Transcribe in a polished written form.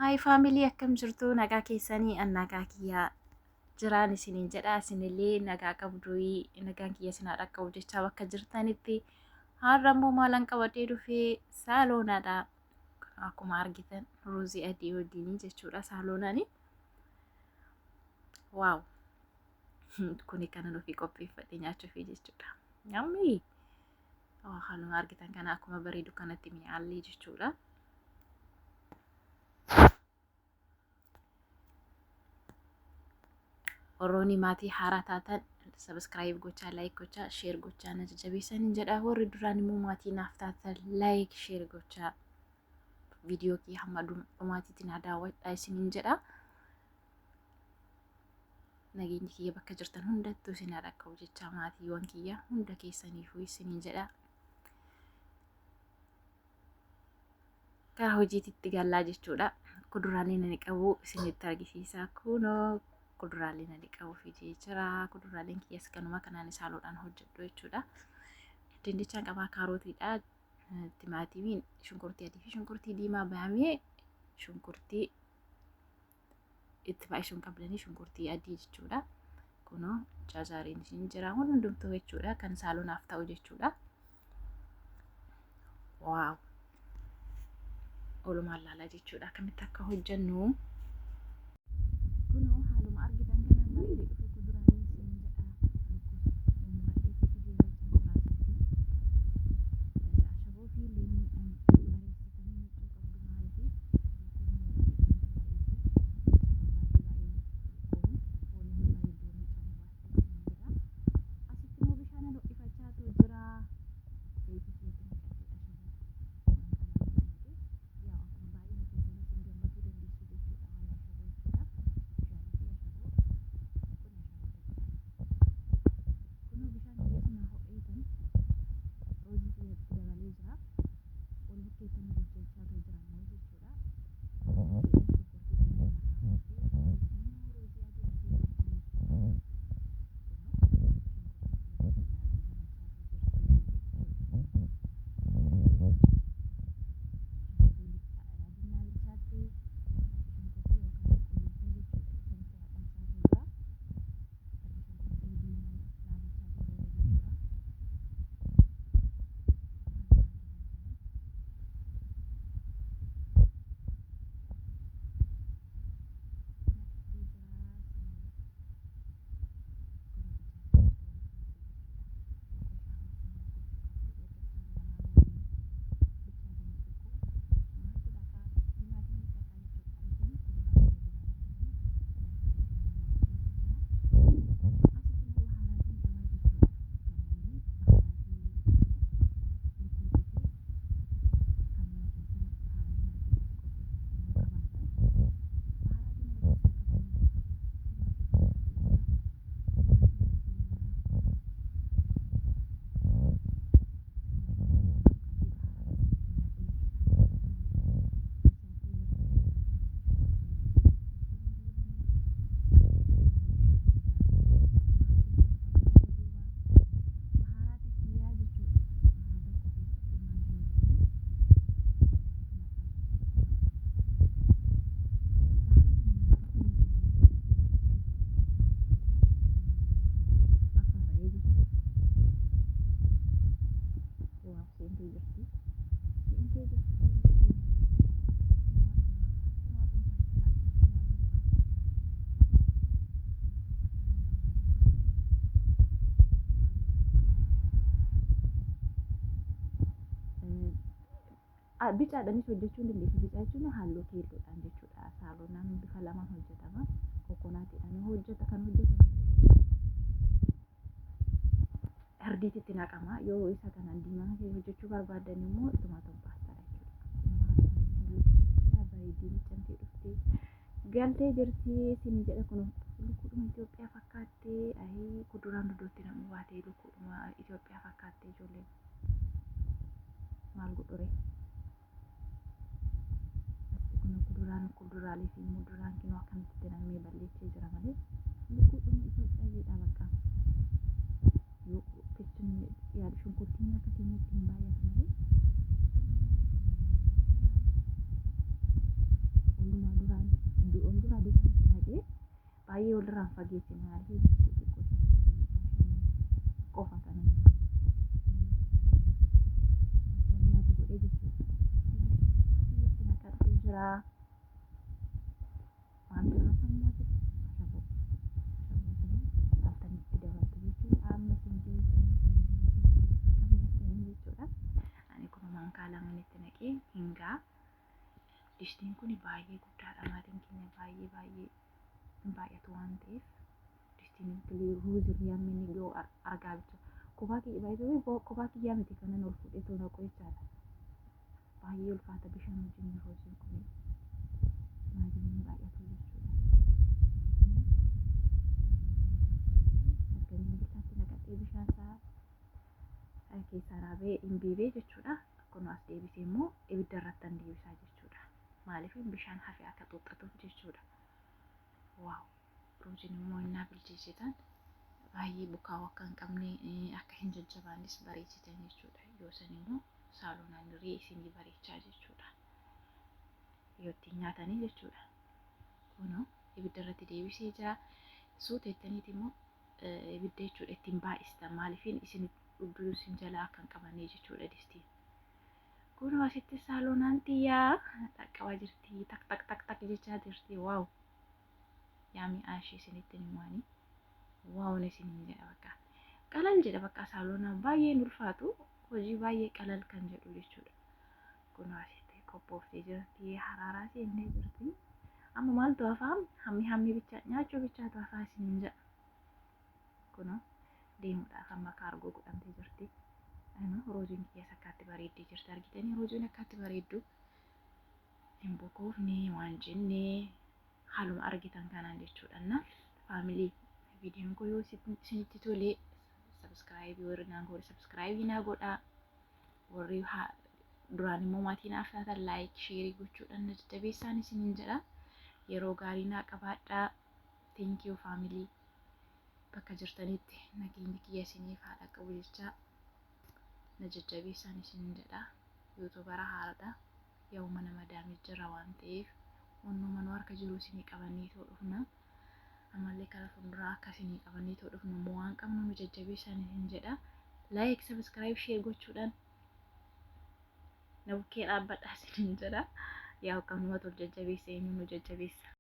Hi family akkam jirtu nagaa keessanii nagaa kiyyaa jiraan isiniin jedha isinillee nagaa qabdu nagaan kiyya sinaa dhaqqabu jecha bakka jirtanitti har'a immoo maalan qabadhee dhufee saaloonadha akkuma argitan ruuzii adii wajjin jechuudha saaloonani waaw kuni kana nufi qopheeffadhe nyaachuuf jechuudha yummy haaluma argitan kana akkuma bareedu kanatti mi'aallee jechuudha. Warroonni maatii haaraa taatan subscribe gochaa like gochaa share gochaa na jajjabeessan jedha warri duraan immoo maatii naaf taatan like share gochaa viidiyoo kee hamma dhumaatiitti na daawwadhaa isiniin jedha. Nageenyi kiyya bakka jirtan hundattuu isin dhaqqabu jecha maatiiwwan kiyya hunda keessaniifuu isiniin jedha. Karaa hojiitti gallaa jechuudha. Kuduraalee nani qabu isinitti argisiisa kunoo. Kuduraalee nani qabu fidee jira. Kuduraaleen kiyyas kanuma kanaan saaloodhaan hojjedhu jechuudha. Dinnichaan qabaa kaarotiidha. Timaatimiin shunkurtii adii fi shunkurtii diimaa bahamee shunkurtii itti baay'isuun qabdanii shunkurtii adii jechuudha. Kunoo jaazaariin isin jira hundumtuu jechuudha kan saaloonaaf ta'u jechuudha. Waaw. Oolumaan laalaa jechuudha akkamitti akka hojjennu. Kunoo haaluma argitan kanaan bareedee dhufe kuduraaleen isin jedha. Ashaboo fi leemmiidhaan bareessitanii miccuu qabdu maaliif asitti immoo bishaan ho'ifachaatu jira. Bicaadhaanis hojjechuu ni dandeessu. Bicaa jechuun halluu keelloodhaan jechuudha. Saaloonaan bifa lamaan hojjetama. Kokonaatiidhaan hojjeta kan hojjetamu herdiitti naqama. Yoo isa kanaan diimaa hojjechuu barbaadan immoo tomaatoon paastaadha jechuudha. Bareeddii camtee dhuftee galtee jirti isin jedha kun lukkuudhuma Itoophiyaa fakkaattee kuduraan dudootti namni baatee lukkuudhuma Itoophiyaa fakkaattee ijoolleen maal godhure. Kuduraalee fi muduraan kinoo akkamitti namni balleessee jira malee lukkuudhuma Itoophiyaa jedha bakka. Yoo kitchen yaada shunkurtiin akka keenyatti hin baay'atu malee walumaa fuulduraa deemee naqee baay'ee walirraan fageessina qofa kana nyaata godhee jechuudha. Itti naqatee jira. Waan biraas ammoo shaboo altanitti dabaltu jechuudha. Amma jechuudha. Ani kun maankaa lamaan itti naqee hingaa. Dishtiin kun baay'ee guddaadha. Maatiin keenya baay'ee baay'atu waan ta'eef dishtiin ruuzii yaamini yoo argaa jirtu kophaa kiyya baay'ee kophaa kiyyaa miti kanan ol fuudhee tola qo'ichaadha. Baay'ee ulfaata bishaan wajjin ruuziin kun maatiin baay'atu jechuudha. Arganii bilchaatti naqatee bishaan isaa keessaa raabee hin biibee jechuudha. Akkuma as deebisee immoo ibidda irratti hin deebisaa jechuudha. Maaliif bishaan hafee akka xuuxatuuf jechuudha. Waaw! Ruuziin immoo innaa bilcheessitan baay'ee bukaa'uu akka hin qabne akka hin jajjabaanis bareechitan jechuudha. Yoo san immoo saalonaan dirree isinii bareechaa jechuudha. Yoo ittiin nyaatanii jechuudha. Kunoo ibidda irratti deebisee jira. Suuteettaniiti immoo ibidda jechuudha ittiin baay'istan maaliif isin dhugduu isin jalaa akka hin qabanne jechuudha distiin. Kunoo asitti saalonaan xiyyaa dhaqqabaa jirti. Tak jechaa jirti. Waaw! Yaami aashii isinitti himaanii. Waaw isiniin jedha bakka. Qalal jedha bakka saalonaan baay'een ulfaatu hojii baay'ee qalal kan jedhu jechuudha. Kunoo asitti qophooftee jirti. Haraaraa seennee jirti. Amma maaltu hafaa? Hammi bichaa nyaachuu bichaatu hafaa isiniin jedha. Kunoo deemuudhaaf amma kaargoo godhamtee jirti. Ruuziin keessa akkaatti bareeddee jirti argitanii ruuziin akkaatti bareeddu hin bokoofne waan jenne haaluma argitan kanaan jechuudha. Na faamilii viidiyoon kun yoo isinitti tole sabskiraaybii warri naan godhe sabskiraaybii naa godhaa. Warri duraan immoo maatii naaf taatan laayik sheerii gochuudhaan na jajjabeessaa isiniin jedha. Yeroo gaarii naa qabaadhaa. Thank you faamilii. Bakka jirtanitti nageenyi kiyya isiniif haa dhaqqabu jechaa na jajjabeessaa isiniin jedha. Yuutuubara haaraadha. Yoo mana madaamii jira waan ta'eef wannooma nu harka jiru isinii qabannee too dhufna. Ammallee karaa fuulduraa akka isinii qabannee too dhufnu immoo waan qabnu nu jajjabeessaa isiniin jedha. Laayik sabskiraayib sheer gochuudhaan na bukkee dhaabbadhaa isiniin jedha. Yaa akkanuma tol jajjabeessa eenyu nu jajjabeessa.